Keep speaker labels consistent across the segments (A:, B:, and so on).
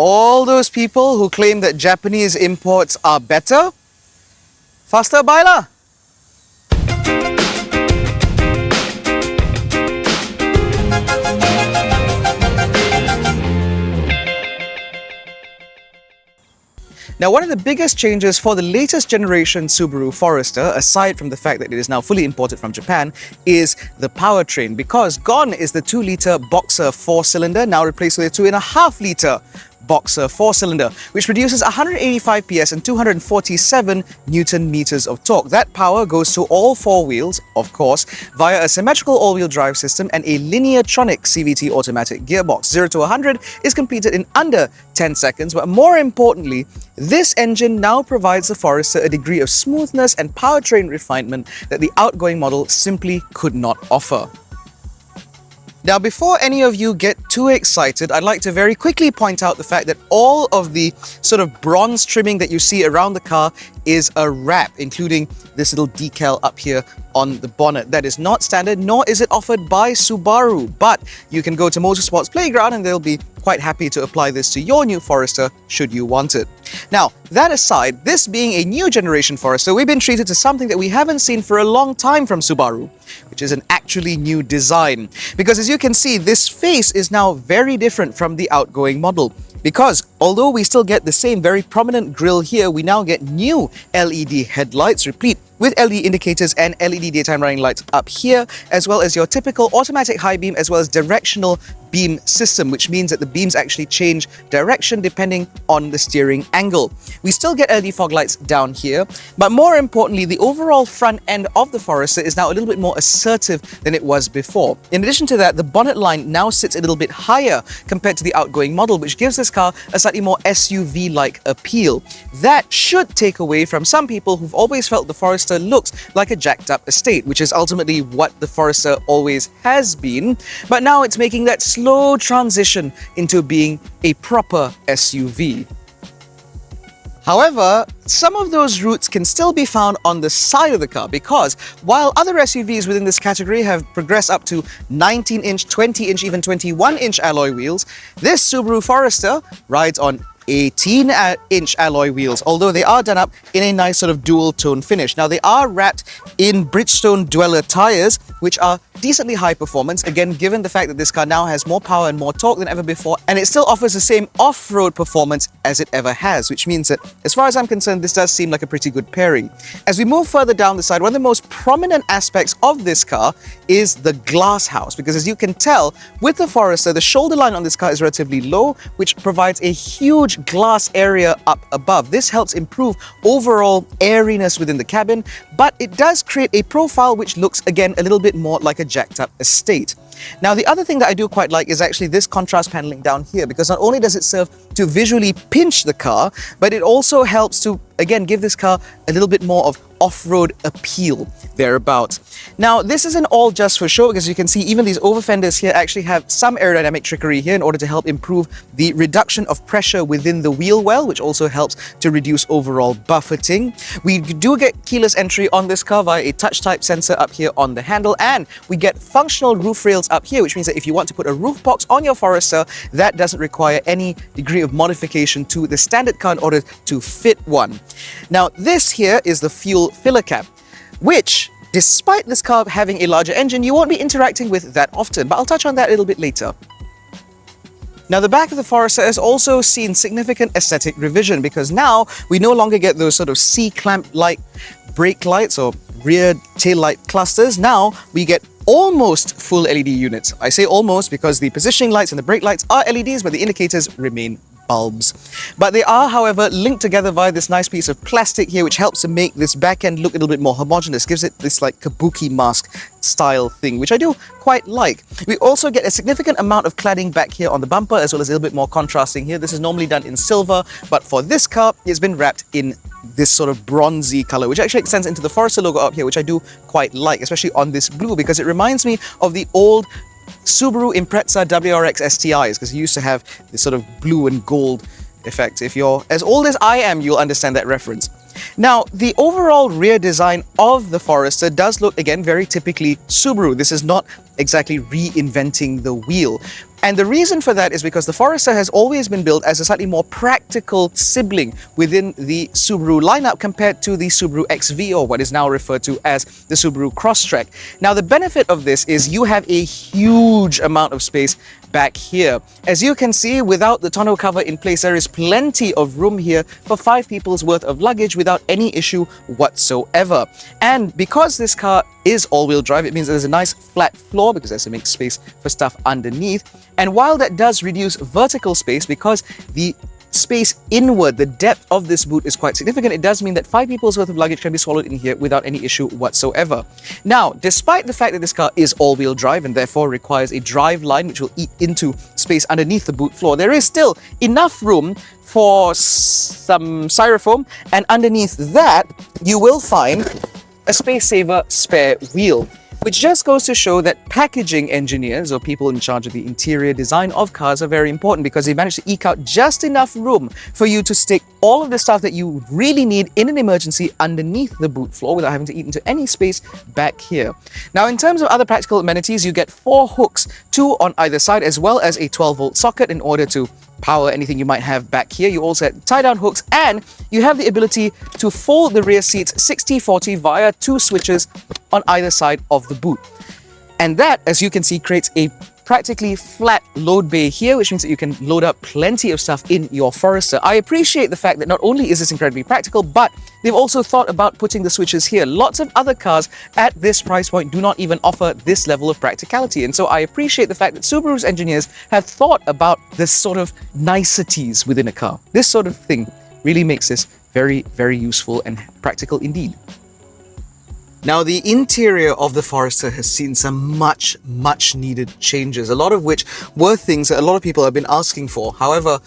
A: all those people who claim that Japanese imports are better, faster baila. Now, one of the biggest changes for the latest generation Subaru Forester, aside from the fact that it is now fully imported from Japan, is the powertrain, because gone is the 2-litre Boxer 4-cylinder, now replaced with a 2.5-litre Boxer 4-cylinder, which produces 185 PS and 247 Newton meters of torque. That power goes to all 4 wheels, of course, via a symmetrical all-wheel drive system and a linear-tronic CVT automatic gearbox. 0 to 100 is completed in under 10 seconds, but more importantly, this engine now provides the Forester a degree of smoothness and powertrain refinement that the outgoing model simply could not offer. Now, before any of you get too excited, I'd like to very quickly point out the fact that all of the sort of bronze trimming that you see around the car is a wrap, including this little decal up here on the bonnet. That is not standard, nor is it offered by Subaru, but you can go to Motorsports Playground and they'll be quite happy to apply this to your new Forester should you want it. Now, that aside, this being a new generation Forester, we've been treated to something that we haven't seen for a long time from Subaru, which is an actually new design. Because as you can see, this face is now very different from the outgoing model. Because although we still get the same very prominent grille here, we now get new LED headlights replete with LED indicators and LED daytime running lights up here, as well as your typical automatic high beam as well as directional beam system, which means that the beams actually change direction depending on the steering angle. We still get LED fog lights down here, but more importantly, the overall front end of the Forester is now a little bit more assertive than it was before. In addition to that, the bonnet line now sits a little bit higher compared to the outgoing model, which gives this car a slightly more SUV-like appeal. That should take away from some people who've always felt the Forester looks like a jacked up estate, which is ultimately what the Forester always has been, but now it's making that slow transition into being a proper SUV. However, some of those roots can still be found on the side of the car, because while other SUVs within this category have progressed up to 19-inch, 20-inch, even 21-inch alloy wheels, this Subaru Forester rides on 18-inch alloy wheels, although they are done up in a nice sort of dual tone finish. Now, they are wrapped in Bridgestone Dweller tires, which are decently high performance, again, given the fact that this car now has more power and more torque than ever before, and it still offers the same off-road performance as it ever has, which means that, as far as I'm concerned, this does seem like a pretty good pairing. As we move further down the side, one of the most prominent aspects of this car is the glass house, because as you can tell, with the Forester, the shoulder line on this car is relatively low, which provides a huge glass area up above. This helps improve overall airiness within the cabin, but it does create a profile which looks, again, a little bit more like a jacked up estate. Now, the other thing that I do quite like is actually this contrast paneling down here, because not only does it serve to visually pinch the car, but it also helps to, again, give this car a little bit more of off-road appeal thereabouts. Now, this isn't all just for show, because you can see even these over fenders here actually have some aerodynamic trickery here in order to help improve the reduction of pressure within the wheel well, which also helps to reduce overall buffeting. We do get keyless entry on this car via a touch type sensor up here on the handle, and we get functional roof rails up here, which means that if you want to put a roof box on your Forester, that doesn't require any degree of modification to the standard car in order to fit one. Now, this here is the fuel filler cap, which, despite this car having a larger engine, you won't be interacting with that often, but I'll touch on that a little bit later. Now, the back of the Forester has also seen significant aesthetic revision, because now we no longer get those sort of C-clamp-like brake lights or rear tail light clusters. Now we get almost full LED units. I say almost because the positioning lights and the brake lights are LEDs, but the indicators remain bulbs. But they are, however, linked together via this nice piece of plastic here, which helps to make this back end look a little bit more homogeneous, gives it this like kabuki mask style thing, which I do quite like. We also get a significant amount of cladding back here on the bumper, as well as a little bit more contrasting here. This is normally done in silver, but for this car, it's been wrapped in this sort of bronzy color, which actually extends into the Forester logo up here, which I do quite like, especially on this blue, because it reminds me of the old Subaru Impreza WRX STIs, because you used to have this sort of blue and gold effect. If you're as old as I am, you'll understand that reference. Now, the overall rear design of the Forester does look, again, very typically Subaru. This is not exactly reinventing the wheel. And the reason for that is because the Forester has always been built as a slightly more practical sibling within the Subaru lineup compared to the Subaru XV, or what is now referred to as the Subaru Crosstrek. Now, the benefit of this is you have a huge amount of space back here. As you can see, without the tonneau cover in place, there is plenty of room here for 5 people's worth of luggage without any issue whatsoever. And because this car is all-wheel drive, it means there's a nice flat floor because it has to make space for stuff underneath. And while that does reduce vertical space, because the space inward, the depth of this boot is quite significant, it does mean that 5 people's worth of luggage can be swallowed in here without any issue whatsoever. Now, despite the fact that this car is all-wheel drive and therefore requires a drive line which will eat into space underneath the boot floor, there is still enough room for some styrofoam, and underneath that you will find a space-saver spare wheel, which just goes to show that packaging engineers, or people in charge of the interior design of cars, are very important, because they manage to eke out just enough room for you to stick all of the stuff that you really need in an emergency underneath the boot floor without having to eat into any space back here. Now, in terms of other practical amenities, you get 4 hooks, 2 on either side, as well as a 12-volt socket in order to power anything you might have back here. You also have tie-down hooks, and you have the ability to fold the rear seats 60-40 via 2 switches on either side of the boot. And that, as you can see, creates a practically flat load bay here, which means that you can load up plenty of stuff in your Forester. I appreciate the fact that not only is this incredibly practical, but they've also thought about putting the switches here. Lots of other cars at this price point do not even offer this level of practicality. And so I appreciate the fact that Subaru's engineers have thought about this sort of niceties within a car. This sort of thing really makes this very, very useful and practical indeed. Now, the interior of the Forester has seen some much needed changes, a lot of which were things that a lot of people have been asking for. However,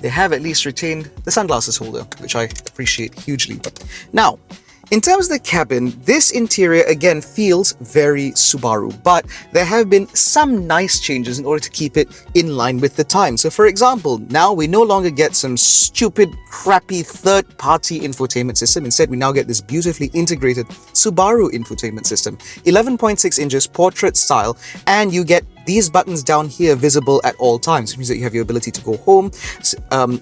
A: they have at least retained the sunglasses holder, which I appreciate hugely. Now, in terms of the cabin, this interior again feels very Subaru, but there have been some nice changes in order to keep it in line with the time. So for example, now we no longer get some stupid, crappy third-party infotainment system. Instead, we now get this beautifully integrated Subaru infotainment system, 11.6 inches portrait style, and you get these buttons down here visible at all times, which means that you have your ability to go home,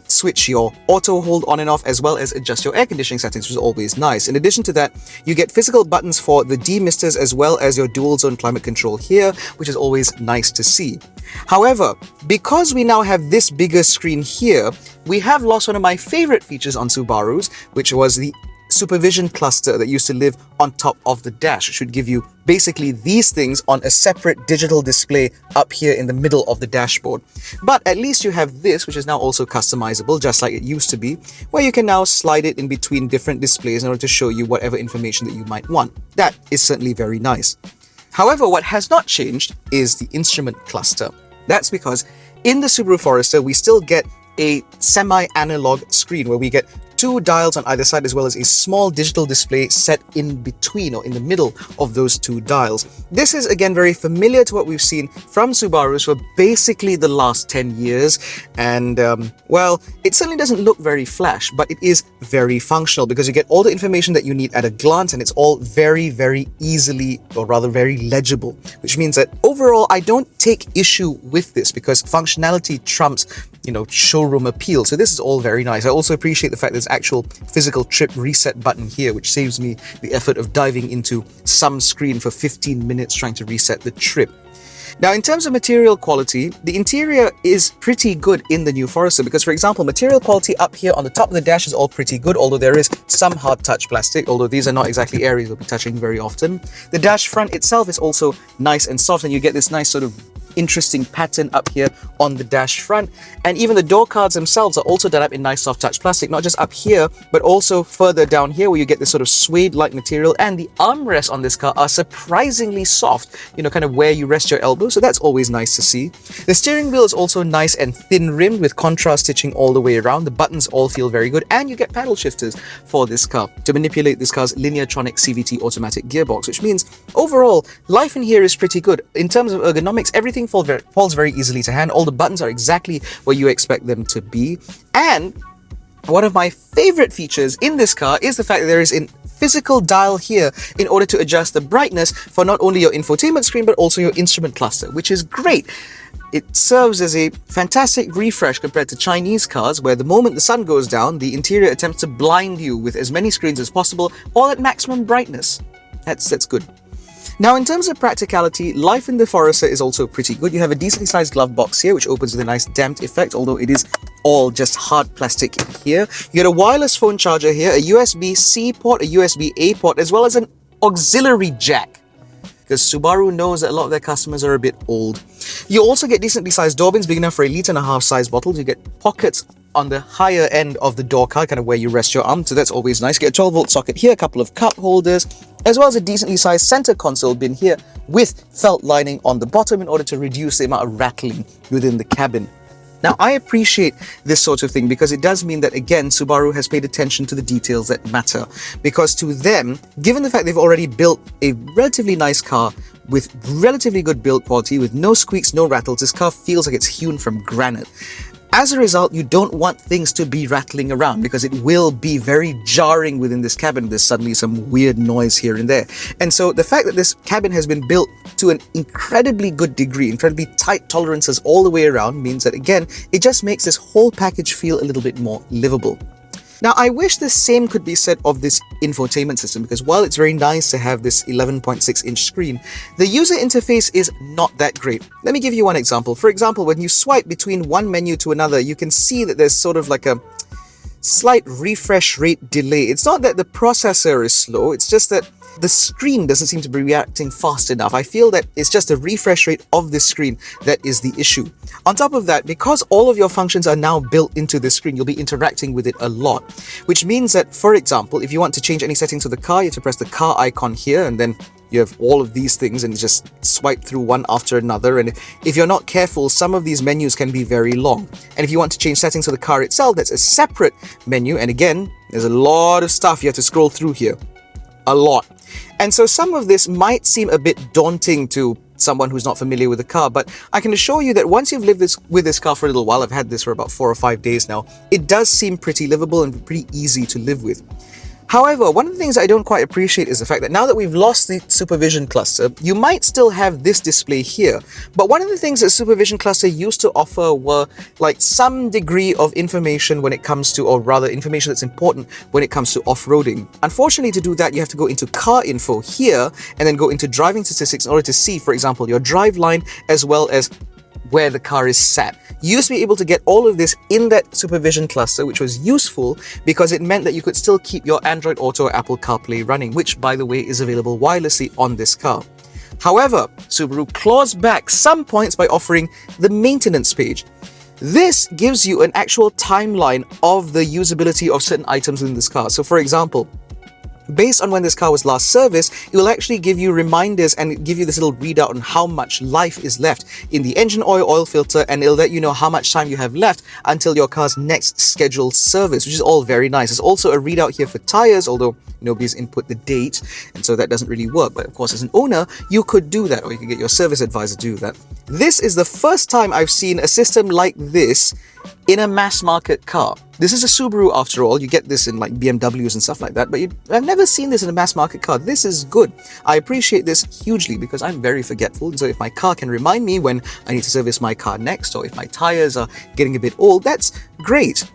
A: switch your auto hold on and off, as well as adjust your air conditioning settings, which is always nice. In addition to that, you get physical buttons for the demisters as well as your dual zone climate control here, which is always nice to see. However, because we now have this bigger screen here, we have lost one of my favorite features on Subarus, which was the supervision cluster that used to live on top of the dash. It should give you basically these things on a separate digital display up here in the middle of the dashboard. But at least you have this, which is now also customizable, just like it used to be, where you can now slide it in between different displays in order to show you whatever information that you might want. That is certainly very nice. However, what has not changed is the instrument cluster. That's because in the Subaru Forester, we still get a semi-analog screen where we get 2 dials on either side, as well as a small digital display set in between or in the middle of those 2 dials. This is again very familiar to what we've seen from Subarus for basically the last 10 years, and well, it certainly doesn't look very flash, but it is very functional because you get all the information that you need at a glance, and it's all very easily, or rather very legible, which means that overall I don't take issue with this because functionality trumps, you know, showroom appeal. So this is all very nice. I also appreciate the fact there's actual physical trip reset button here, which saves me the effort of diving into some screen for 15 minutes trying to reset the trip. Now, in terms of material quality, the interior is pretty good in the new Forester because, for example, material quality up here on the top of the dash is all pretty good, although there is some hard touch plastic, although these are not exactly areas we'll be touching very often. The dash front itself is also nice and soft, and you get this nice sort of interesting pattern up here on the dash front. And even the door cards themselves are also done up in nice soft touch plastic, not just up here, but also further down here where you get this sort of suede-like material. And the armrests on this car are surprisingly soft, you know, kind of where you rest your elbow. So that's always nice to see. The steering wheel is also nice and thin rimmed with contrast stitching all the way around. The buttons all feel very good, and you get paddle shifters for this car to manipulate this car's Lineartronic CVT automatic gearbox, which means overall life in here is pretty good. In terms of ergonomics, everything falls very easily to hand. All the buttons are exactly where you expect them to be. And one of my favorite features in this car is the fact that there is a physical dial here in order to adjust the brightness for not only your infotainment screen but also your instrument cluster, which is great. It serves as a fantastic refresh compared to Chinese cars, where the moment the sun goes down, the interior attempts to blind you with as many screens as possible, all at maximum brightness. That's good. Now, in terms of practicality, life in the Forester is also pretty good. You have a decently sized glove box here, which opens with a nice damped effect, although it is all just hard plastic here. You get a wireless phone charger here, a USB-C port, a USB-A port, as well as an auxiliary jack, because Subaru knows that a lot of their customers are a bit old. You also get decently sized door bins, big enough for a 1.5 litre size bottles. You get pockets on the higher end of the door card, kind of where you rest your arm, so that's always nice. You get a 12-volt socket here, a couple of cup holders, as well as a decently sized center console bin here with felt lining on the bottom in order to reduce the amount of rattling within the cabin. Now, I appreciate this sort of thing because it does mean that, again, Subaru has paid attention to the details that matter. Because to them, given the fact they've already built a relatively nice car with relatively good build quality, with no squeaks, no rattles, this car feels like it's hewn from granite. As a result, you don't want things to be rattling around because it will be very jarring within this cabin. There's suddenly some weird noise here and there. And so the fact that this cabin has been built to an incredibly good degree, incredibly tight tolerances all the way around, means that, again, it just makes this whole package feel a little bit more livable. Now, I wish the same could be said of this infotainment system, because while it's very nice to have this 11.6-inch screen, the user interface is not that great. Let me give you one example. For example, when you swipe between one menu to another, you can see that there's sort of like a slight refresh rate delay. It's not that the processor is slow, it's just that the screen doesn't seem to be reacting fast enough. I feel that it's just the refresh rate of the screen that is the issue. On top of that, because all of your functions are now built into the screen, you'll be interacting with it a lot, which means that, for example, if you want to change any settings of the car, you have to press the car icon here, and then you have all of these things and just swipe through one after another. And if you're not careful, some of these menus can be very long. And if you want to change settings of the car itself, that's a separate menu. And again, there's a lot of stuff you have to scroll through here. A lot. And so some of this might seem a bit daunting to someone who's not familiar with the car, but I can assure you that once you've lived with this car for a little while, I've had this for about 4 or 5 days now, it does seem pretty livable and pretty easy to live with. However, one of the things I don't quite appreciate is the fact that now that we've lost the supervision cluster, you might still have this display here. But one of the things that supervision cluster used to offer were like some degree of information when it comes to, or rather information that's important when it comes to off-roading. Unfortunately, to do that, you have to go into car info here and then go into driving statistics in order to see, for example, your drive line as well as where the car is sat. You used to be able to get all of this in that supervision cluster, which was useful because it meant that you could still keep your Android Auto or Apple CarPlay running, which, by the way, is available wirelessly on this car. However, Subaru claws back some points by offering the maintenance page. This gives you an actual timeline of the usability of certain items in this car. So, for example, based on when this car was last serviced, it will actually give you reminders and give you this little readout on how much life is left in the engine oil filter, and it'll let you know how much time you have left until your car's next scheduled service, which is all very nice. There's also a readout here for tires, although nobody's input the date, and so that doesn't really work. But of course, as an owner, you could do that, or you could get your service advisor to do that. This is the first time I've seen a system like this in a mass market car. This is a Subaru after all. You get this in like BMWs and stuff like that, but I've never seen this in a mass market car. This is good. I appreciate this hugely because I'm very forgetful. So if my car can remind me when I need to service my car next, or if my tires are getting a bit old, that's great.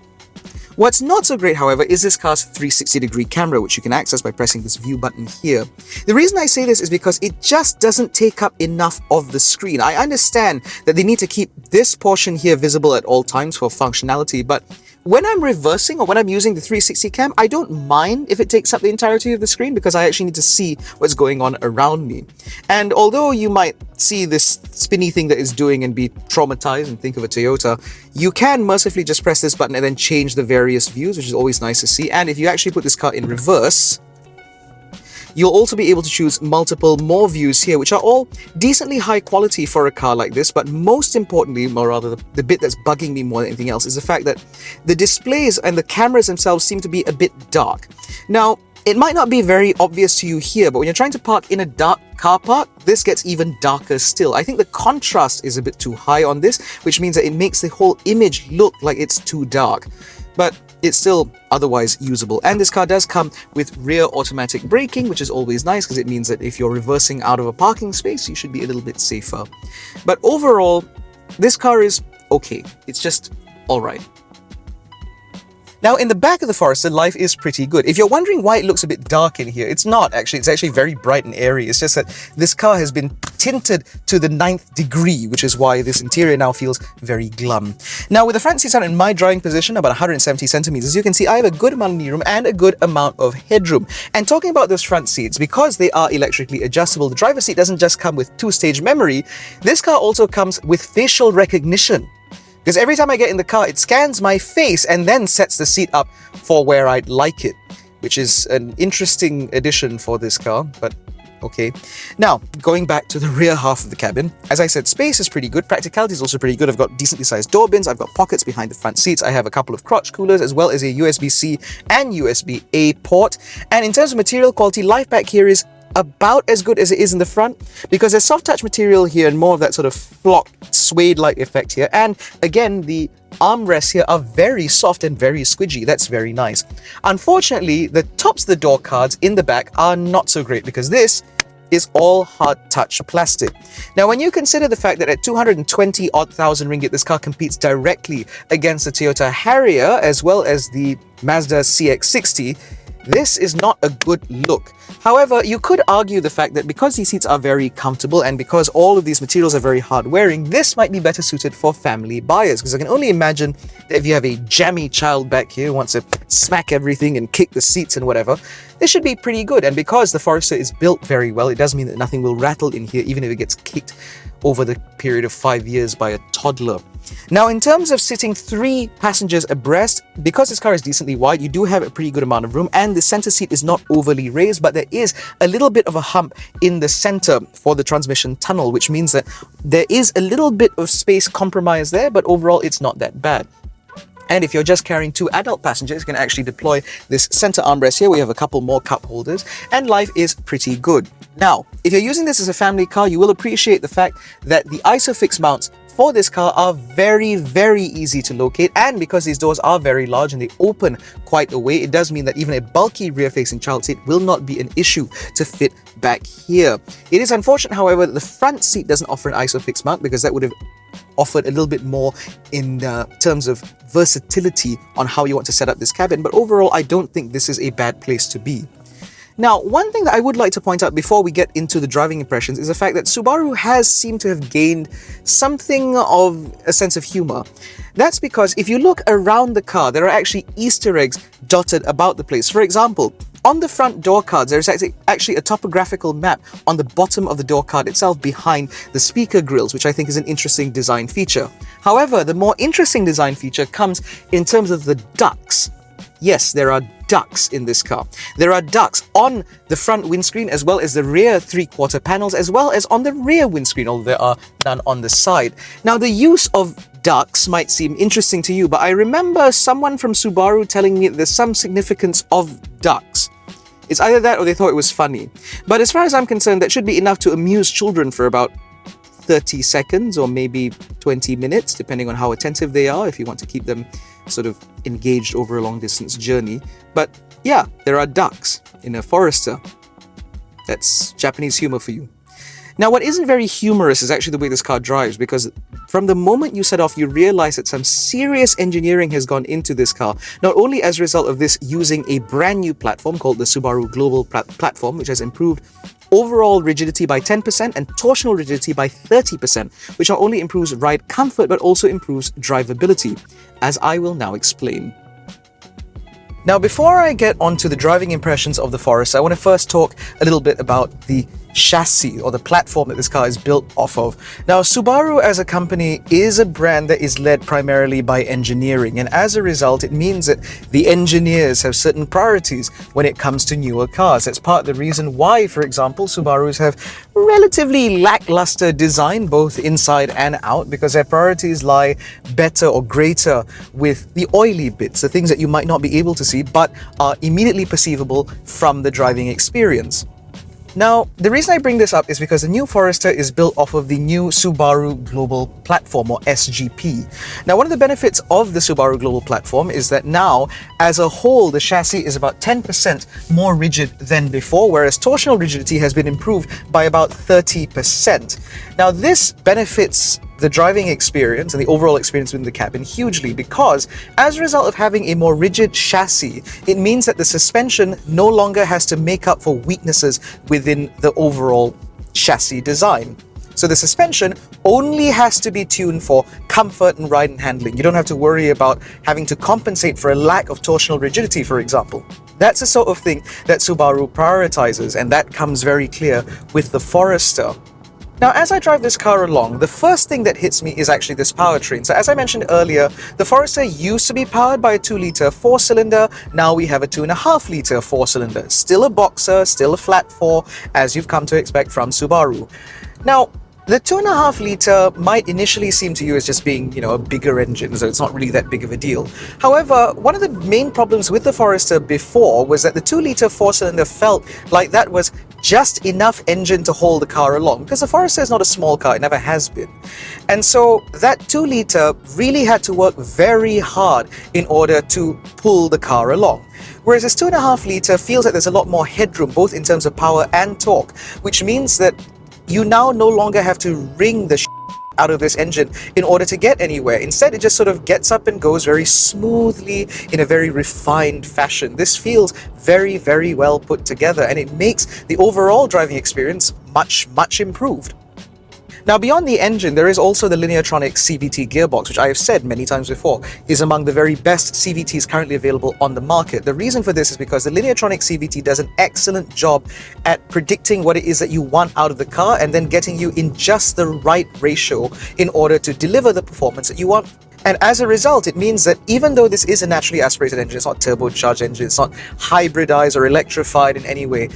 A: What's not so great, however, is this car's 360-degree camera, which you can access by pressing this view button here. The reason I say this is because it just doesn't take up enough of the screen. I understand that they need to keep this portion here visible at all times for functionality, but when I'm reversing or when I'm using the 360 cam, I don't mind if it takes up the entirety of the screen because I actually need to see what's going on around me. And although you might see this spinny thing that it's doing and be traumatized and think of a Toyota, you can mercifully just press this button and then change the various views, which is always nice to see. And if you actually put this car in reverse, you'll also be able to choose multiple more views here, which are all decently high quality for a car like this. But most importantly, or rather the bit that's bugging me more than anything else, is the fact that the displays and the cameras themselves seem to be a bit dark. Now, it might not be very obvious to you here, but when you're trying to park in a dark car park, this gets even darker still. I think the contrast is a bit too high on this, which means that it makes the whole image look like it's too dark. But it's still otherwise usable. And this car does come with rear automatic braking, which is always nice because it means that if you're reversing out of a parking space, you should be a little bit safer. But overall, this car is okay. It's just all right. Now, in the back of the Forester, life is pretty good. If you're wondering why it looks a bit dark in here, it's not actually. It's actually very bright and airy. It's just that this car has been tinted to the 9th degree, which is why this interior now feels very glum. Now, with the front seats out in my driving position, about 170 centimeters, you can see I have a good amount of kneeroom and a good amount of headroom. And talking about those front seats, because they are electrically adjustable, the driver's seat doesn't just come with 2-stage memory. This car also comes with facial recognition. Because every time I get in the car, it scans my face and then sets the seat up for where I'd like it, which is an interesting addition for this car, but okay. Now, going back to the rear half of the cabin, as I said, space is pretty good, practicality is also pretty good. I've got decently sized door bins, I've got pockets behind the front seats, I have a couple of crotch coolers, as well as a USB-C and USB-A port. And in terms of material quality, life back here is about as good as it is in the front, because there's soft touch material here and more of that sort of flock suede-like effect here. And again, the armrests here are very soft and very squidgy. That's very nice. Unfortunately, the tops of the door cards in the back are not so great, because this is all hard touch plastic. Now, when you consider the fact that at 220 odd thousand ringgit, this car competes directly against the Toyota Harrier as well as the Mazda CX-60, this is not a good look. However, you could argue the fact that because these seats are very comfortable and because all of these materials are very hard wearing, this might be better suited for family buyers. Because I can only imagine that if you have a jammy child back here who wants to smack everything and kick the seats and whatever, this should be pretty good. And because the Forester is built very well, it does mean that nothing will rattle in here, even if it gets kicked over the period of 5 years by a toddler. Now, in terms of sitting 3 passengers abreast, because this car is decently wide, you do have a pretty good amount of room, and the center seat is not overly raised, but there is a little bit of a hump in the center for the transmission tunnel, which means that there is a little bit of space compromise there, but overall it's not that bad. And if you're just carrying 2 adult passengers, you can actually deploy this center armrest here. We have a couple more cup holders, and life is pretty good. Now, if you're using this as a family car, you will appreciate the fact that the ISOFIX mounts for this car are very, very easy to locate, and because these doors are very large and they open quite a way, it does mean that even a bulky rear-facing child seat will not be an issue to fit back here. It is unfortunate, however, that the front seat doesn't offer an ISOFIX mount, because that would have offered a little bit more in terms of versatility on how you want to set up this cabin, but overall I don't think this is a bad place to be. Now, one thing that I would like to point out before we get into the driving impressions is the fact that Subaru has seemed to have gained something of a sense of humor. That's because if you look around the car, there are actually Easter eggs dotted about the place. For example, on the front door cards, there's actually a topographical map on the bottom of the door card itself behind the speaker grills, which I think is an interesting design feature. However, the more interesting design feature comes in terms of the ducts. Yes, there are ducts in this car. There are ducts on the front windscreen as well as the rear 3/4 panels, as well as on the rear windscreen, although there are none on the side. Now, the use of ducts might seem interesting to you, but I remember someone from Subaru telling me that there's some significance of ducts. It's either that or they thought it was funny. But as far as I'm concerned, that should be enough to amuse children for about 30 seconds or maybe 20 minutes, depending on how attentive they are, if you want to keep them sort of engaged over a long distance journey. But yeah, there are ducks in a Forester. That's Japanese humor for you. Now, what isn't very humorous is actually the way this car drives, because from the moment you set off, you realize that some serious engineering has gone into this car, not only as a result of this using a brand new platform called the Subaru Global Platform, which has improved overall rigidity by 10% and torsional rigidity by 30%, which not only improves ride comfort but also improves drivability, as I will now explain. Now, before I get onto the driving impressions of the Forester, I want to first talk a little bit about the chassis or the platform that this car is built off of. Now, Subaru as a company is a brand that is led primarily by engineering, and as a result, it means that the engineers have certain priorities when it comes to newer cars. That's part of the reason why, for example, Subarus have relatively lackluster design both inside and out, because their priorities lie better or greater with the oily bits, the things that you might not be able to see but are immediately perceivable from the driving experience. Now, the reason I bring this up is because the new Forester is built off of the new Subaru Global Platform, or SGP. Now, one of the benefits of the Subaru Global Platform is that now, as a whole, the chassis is about 10% more rigid than before, whereas torsional rigidity has been improved by about 30%. Now, this benefits the driving experience and the overall experience within the cabin hugely, because as a result of having a more rigid chassis, it means that the suspension no longer has to make up for weaknesses within the overall chassis design. So the suspension only has to be tuned for comfort and ride and handling. You don't have to worry about having to compensate for a lack of torsional rigidity, for example. That's the sort of thing that Subaru prioritizes, and that comes very clear with the Forester. Now, as I drive this car along, the first thing that hits me is actually this powertrain. So as I mentioned earlier, the Forester used to be powered by a 2-litre 4-cylinder. Now we have a 2.5-litre 4-cylinder. Still a boxer, still a flat 4, as you've come to expect from Subaru. Now, the 2.5-litre might initially seem to you as just being, a bigger engine, so it's not really that big of a deal. However, one of the main problems with the Forester before was that the 2-litre 4-cylinder felt like that was just enough engine to hold the car along, because the Forester is not a small car, it never has been. And so that 2-litre really had to work very hard in order to pull the car along. Whereas this 2.5-litre feels like there's a lot more headroom, both in terms of power and torque, which means that you now no longer have to wring the out of this engine in order to get anywhere. Instead, it just sort of gets up and goes very smoothly in a very refined fashion. This feels very, very well put together, and it makes the overall driving experience much, much improved. Now, beyond the engine, there is also the Lineartronic CVT gearbox, which I have said many times before is among the very best CVTs currently available on the market. The reason for this is because the Lineartronic CVT does an excellent job at predicting what it is that you want out of the car and then getting you in just the right ratio in order to deliver the performance that you want. And as a result, it means that even though this is a naturally aspirated engine, it's not turbocharged engine, it's not hybridized or electrified in any way,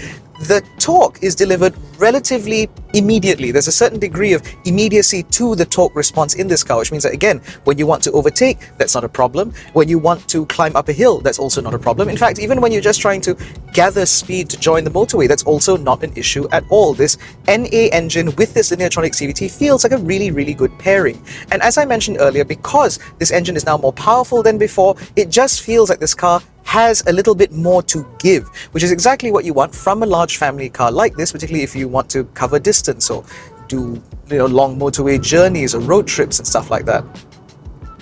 A: the torque is delivered relatively immediately. There's a certain degree of immediacy to the torque response in this car, which means that, again, when you want to overtake, that's not a problem. When you want to climb up a hill, that's also not a problem. In fact, even when you're just trying to gather speed to join the motorway, that's also not an issue at all. This NA engine with this Lineartronic CVT feels like a really, really good pairing. And as I mentioned earlier, because this engine is now more powerful than before, it just feels like this car has a little bit more to give, which is exactly what you want from a large family car like this, particularly if you want to cover distance or do long motorway journeys or road trips and stuff like that.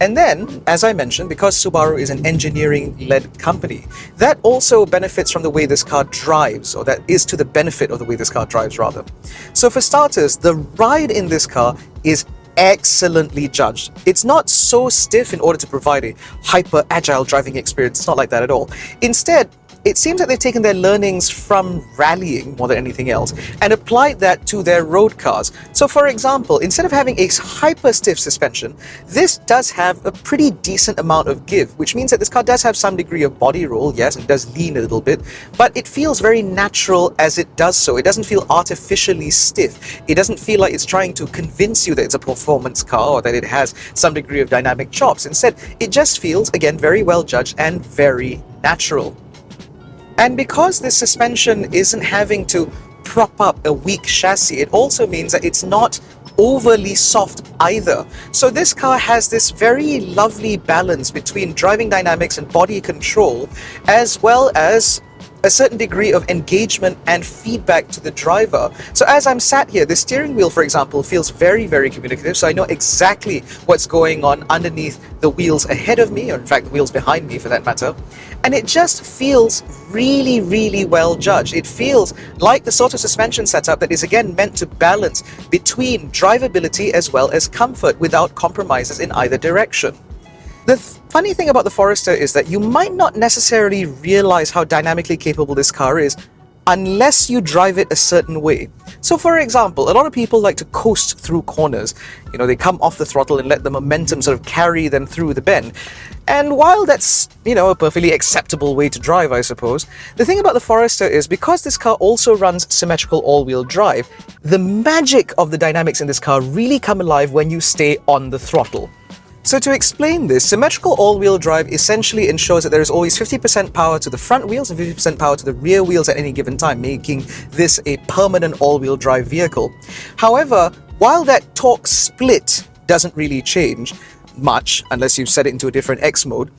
A: And then, as I mentioned, because Subaru is an engineering-led company, that also benefits from the way this car drives, or that is to the benefit of the way this car drives, rather. So for starters, the ride in this car is excellently judged. It's not so stiff in order to provide a hyper agile driving experience. It's not like that at all. Instead, it seems that they've taken their learnings from rallying more than anything else and applied that to their road cars. So for example, instead of having a hyper stiff suspension, this does have a pretty decent amount of give, which means that this car does have some degree of body roll, yes, it does lean a little bit, but it feels very natural as it does so. It doesn't feel artificially stiff. It doesn't feel like it's trying to convince you that it's a performance car or that it has some degree of dynamic chops. Instead, it just feels, again, very well judged and very natural. And because this suspension isn't having to prop up a weak chassis, it also means that it's not overly soft either. So this car has this very lovely balance between driving dynamics and body control, as well as a certain degree of engagement and feedback to the driver. So as I'm sat here, the steering wheel, for example, feels very, very communicative. So I know exactly what's going on underneath the wheels ahead of me, or in fact, the wheels behind me for that matter. And it just feels really, really well judged. It feels like the sort of suspension setup that is, again, meant to balance between drivability as well as comfort without compromises in either direction. The funny thing about the Forester is that you might not necessarily realize how dynamically capable this car is unless you drive it a certain way. So for example, a lot of people like to coast through corners. They come off the throttle and let the momentum sort of carry them through the bend. And while that's, a perfectly acceptable way to drive, I suppose, the thing about the Forester is because this car also runs symmetrical all-wheel drive, the magic of the dynamics in this car really come alive when you stay on the throttle. So to explain this, symmetrical all-wheel drive essentially ensures that there is always 50% power to the front wheels and 50% power to the rear wheels at any given time, making this a permanent all-wheel drive vehicle. However, while that torque split doesn't really change much, unless you set it into a different X mode,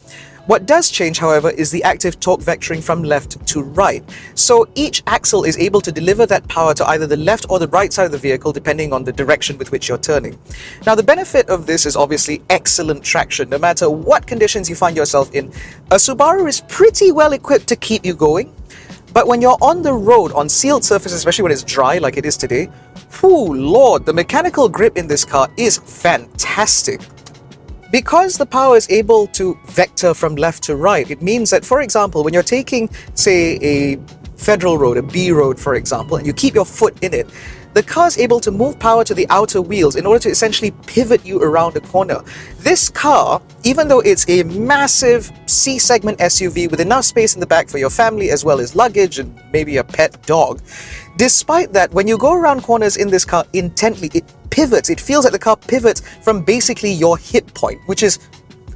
A: What does change, however, is the active torque vectoring from left to right. So each axle is able to deliver that power to either the left or the right side of the vehicle, depending on the direction with which you're turning. Now, the benefit of this is obviously excellent traction. No matter what conditions you find yourself in, a Subaru is pretty well equipped to keep you going. But when you're on the road, on sealed surfaces, especially when it's dry like it is today, whew, Lord, the mechanical grip in this car is fantastic. Because the power is able to vector from left to right, it means that, for example, when you're taking, say, a federal road, a B road, for example, and you keep your foot in it, the car is able to move power to the outer wheels in order to essentially pivot you around a corner. This car, even though it's a massive C-segment SUV with enough space in the back for your family as well as luggage and maybe a pet dog, despite that, when you go around corners in this car intently, it pivots. It feels like the car pivots from basically your hip point, which is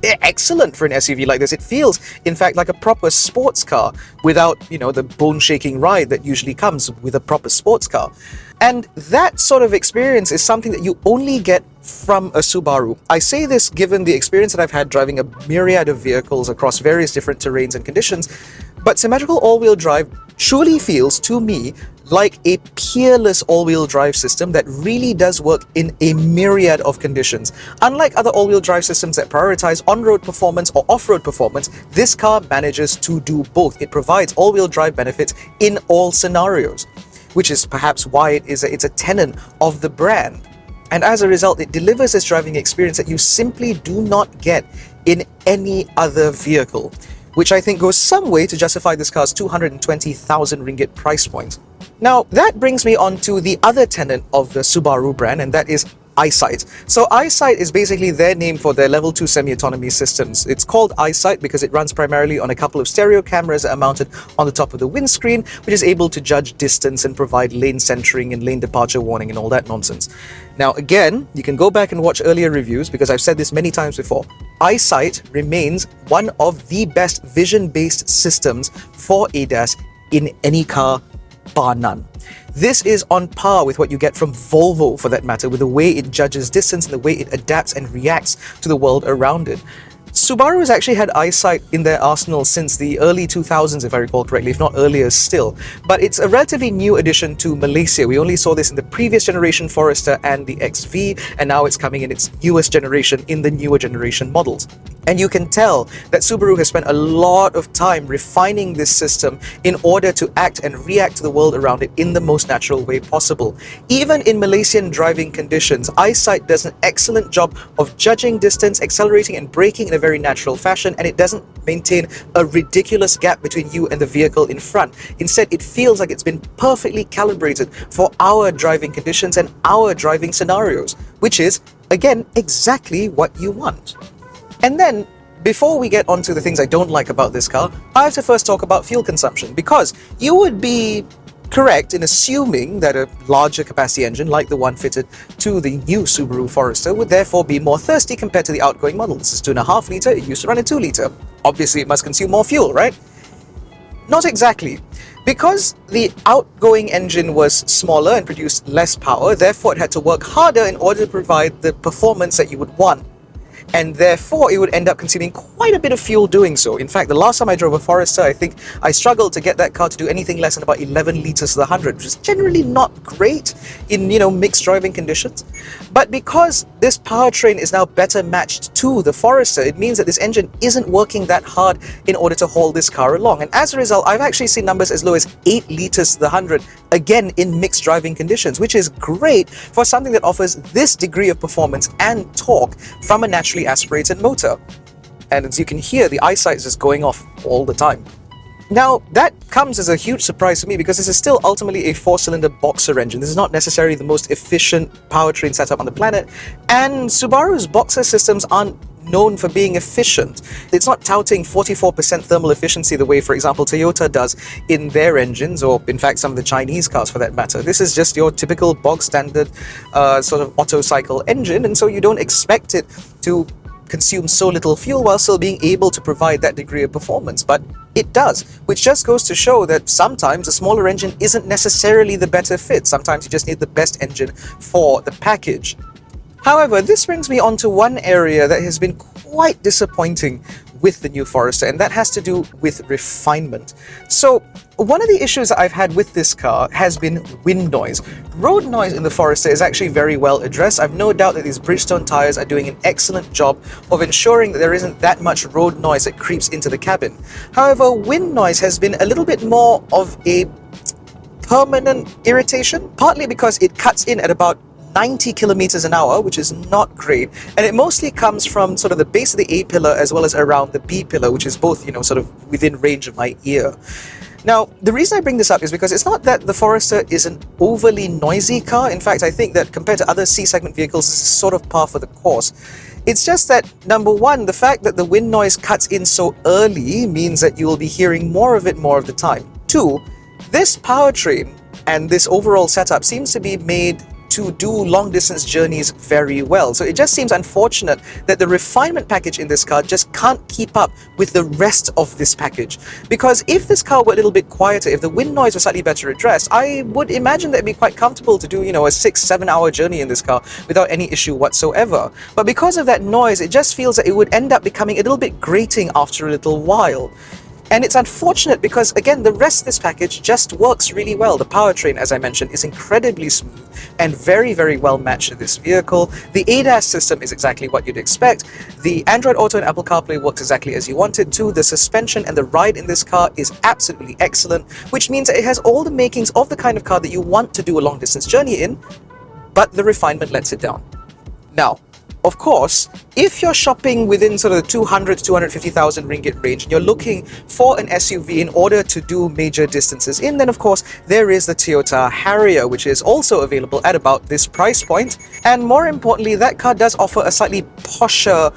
A: excellent for an SUV like this. It feels, in fact, like a proper sports car without, the bone-shaking ride that usually comes with a proper sports car. And that sort of experience is something that you only get from a Subaru. I say this given the experience that I've had driving a myriad of vehicles across various different terrains and conditions, but symmetrical all-wheel drive truly feels, to me, like a peerless all-wheel drive system that really does work in a myriad of conditions. Unlike other all-wheel drive systems that prioritize on-road performance or off-road performance, this car manages to do both. It provides all-wheel drive benefits in all scenarios, which is perhaps why it's a tenet of the brand. And as a result, it delivers this driving experience that you simply do not get in any other vehicle, which I think goes some way to justify this car's 220,000 ringgit price point. Now, that brings me on to the other tenet of the Subaru brand, and that is EyeSight. So EyeSight is basically their name for their level 2 semi-autonomy systems. It's called EyeSight because it runs primarily on a couple of stereo cameras that are mounted on the top of the windscreen, which is able to judge distance and provide lane centering and lane departure warning and all that nonsense. Now, again, you can go back and watch earlier reviews because I've said this many times before. EyeSight remains one of the best vision-based systems for ADAS in any car, bar none. This is on par with what you get from Volvo, for that matter, with the way it judges distance and the way it adapts and reacts to the world around it. Subaru has actually had EyeSight in their arsenal since the early 2000s, if I recall correctly, if not earlier still. But it's a relatively new addition to Malaysia. We only saw this in the previous generation Forester and the XV, and now it's coming in its newest generation in the newer generation models. And you can tell that Subaru has spent a lot of time refining this system in order to act and react to the world around it in the most natural way possible. Even in Malaysian driving conditions, EyeSight does an excellent job of judging distance, accelerating and braking in a very natural fashion, and it doesn't maintain a ridiculous gap between you and the vehicle in front. Instead, it feels like it's been perfectly calibrated for our driving conditions and our driving scenarios, which is, again, exactly what you want. And then, before we get onto the things I don't like about this car, I have to first talk about fuel consumption, because you would be correct in assuming that a larger capacity engine like the one fitted to the new Subaru Forester would therefore be more thirsty compared to the outgoing model. This is 2.5 litre, it used to run a 2 litre. Obviously, it must consume more fuel, right? Not exactly. Because the outgoing engine was smaller and produced less power, therefore it had to work harder in order to provide the performance that you would want. And therefore, it would end up consuming quite a bit of fuel doing so. In fact, the last time I drove a Forester, I think I struggled to get that car to do anything less than about 11 litres to the 100, which is generally not great in, mixed driving conditions. But because this powertrain is now better matched to the Forester, it means that this engine isn't working that hard in order to haul this car along. And as a result, I've actually seen numbers as low as 8 litres to the 100, again in mixed driving conditions, which is great for something that offers this degree of performance and torque from a naturally aspirated motor. And as you can hear, the EyeSight is just going off all the time. Now, that comes as a huge surprise to me because this is still ultimately a 4-cylinder boxer engine. This is not necessarily the most efficient powertrain setup on the planet, and Subaru's boxer systems aren't known for being efficient. It's not touting 44% thermal efficiency the way, for example, Toyota does in their engines, or in fact some of the Chinese cars for that matter. This is just your typical bog standard sort of Otto cycle engine, and so you don't expect it to consume so little fuel while still being able to provide that degree of performance. But it does, which just goes to show that sometimes a smaller engine isn't necessarily the better fit. Sometimes you just need the best engine for the package. However, this brings me on to one area that has been quite disappointing with the new Forester, and that has to do with refinement. So one of the issues that I've had with this car has been wind noise. Road noise in the Forester is actually very well addressed. I've no doubt that these Bridgestone tires are doing an excellent job of ensuring that there isn't that much road noise that creeps into the cabin. However, wind noise has been a little bit more of a permanent irritation, partly because it cuts in at about 90 kilometers an hour, which is not great, and it mostly comes from sort of the base of the A pillar as well as around the B pillar, which is both, sort of within range of my ear. Now, the reason I bring this up is because it's not that the Forester is an overly noisy car. In fact, I think that compared to other C-segment vehicles, it's sort of par for the course. It's just that, number one, the fact that the wind noise cuts in so early means that you will be hearing more of it more of the time. Two, this powertrain and this overall setup seems to be made to do long distance journeys very well. So it just seems unfortunate that the refinement package in this car just can't keep up with the rest of this package. Because if this car were a little bit quieter, if the wind noise was slightly better addressed, I would imagine that it'd be quite comfortable to do, a 6-7 hour journey in this car without any issue whatsoever. But because of that noise, it just feels that it would end up becoming a little bit grating after a little while. And it's unfortunate because, again, the rest of this package just works really well. The powertrain, as I mentioned, is incredibly smooth and very, very well matched to this vehicle. The ADAS system is exactly what you'd expect. The Android Auto and Apple CarPlay works exactly as you want it to. The suspension and the ride in this car is absolutely excellent, which means that it has all the makings of the kind of car that you want to do a long-distance journey in, but the refinement lets it down. Now, of course, if you're shopping within sort of the 200 to 250,000 ringgit range and you're looking for an SUV in order to do major distances in, then of course there is the Toyota Harrier, which is also available at about this price point. And more importantly, that car does offer a slightly posher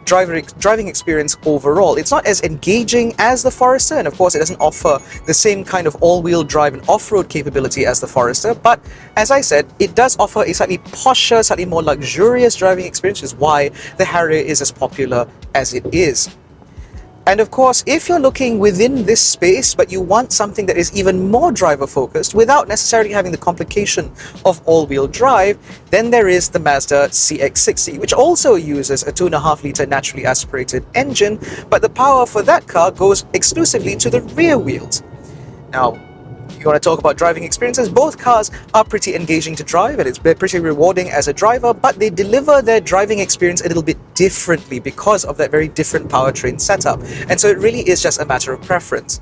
A: driving experience overall. It's not as engaging as the Forester, and of course it doesn't offer the same kind of all-wheel drive and off-road capability as the Forester, but as I said, it does offer a slightly posher, slightly more luxurious driving experience, which is why the Harrier is as popular as it is. And of course, if you're looking within this space, but you want something that is even more driver-focused without necessarily having the complication of all-wheel drive, then there is the Mazda CX-60, which also uses a 2.5-litre naturally aspirated engine, but the power for that car goes exclusively to the rear wheels. Now, you want to talk about driving experiences, both cars are pretty engaging to drive and they're pretty rewarding as a driver, but they deliver their driving experience a little bit differently because of that very different powertrain setup. And so it really is just a matter of preference.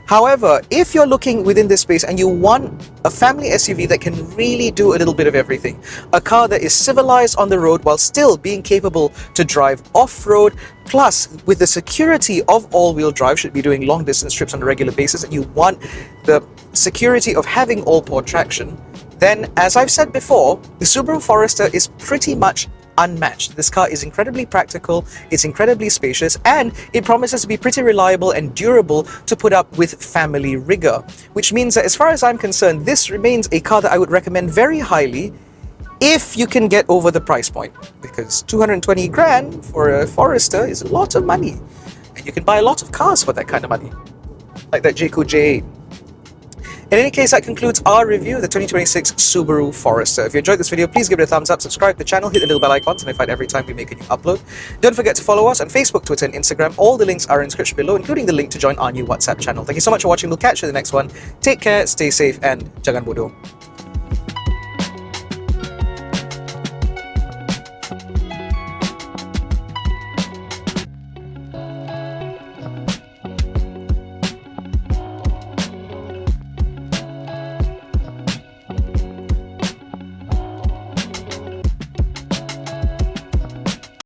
A: However, if you're looking within this space and you want a family SUV that can really do a little bit of everything, a car that is civilized on the road while still being capable to drive off-road, plus with the security of all-wheel drive, should be doing long distance trips on a regular basis, and you want the security of having all-port traction, then as I've said before, the Subaru Forester is pretty much unmatched. This car is incredibly practical, it's incredibly spacious, and it promises to be pretty reliable and durable to put up with family rigor. Which means that as far as I'm concerned, this remains a car that I would recommend very highly if you can get over the price point. Because 220 grand for a Forester is a lot of money. And you can buy a lot of cars for that kind of money. Like that Jayco J8. In any case, that concludes our review of the 2026 Subaru Forester. If you enjoyed this video, please give it a thumbs up, subscribe to the channel, hit the little bell icon to be notified every time we make a new upload. Don't forget to follow us on Facebook, Twitter, and Instagram. All the links are in the description below, including the link to join our new WhatsApp channel. Thank you so much for watching. We'll catch you in the next one. Take care, stay safe, and jangan bodoh.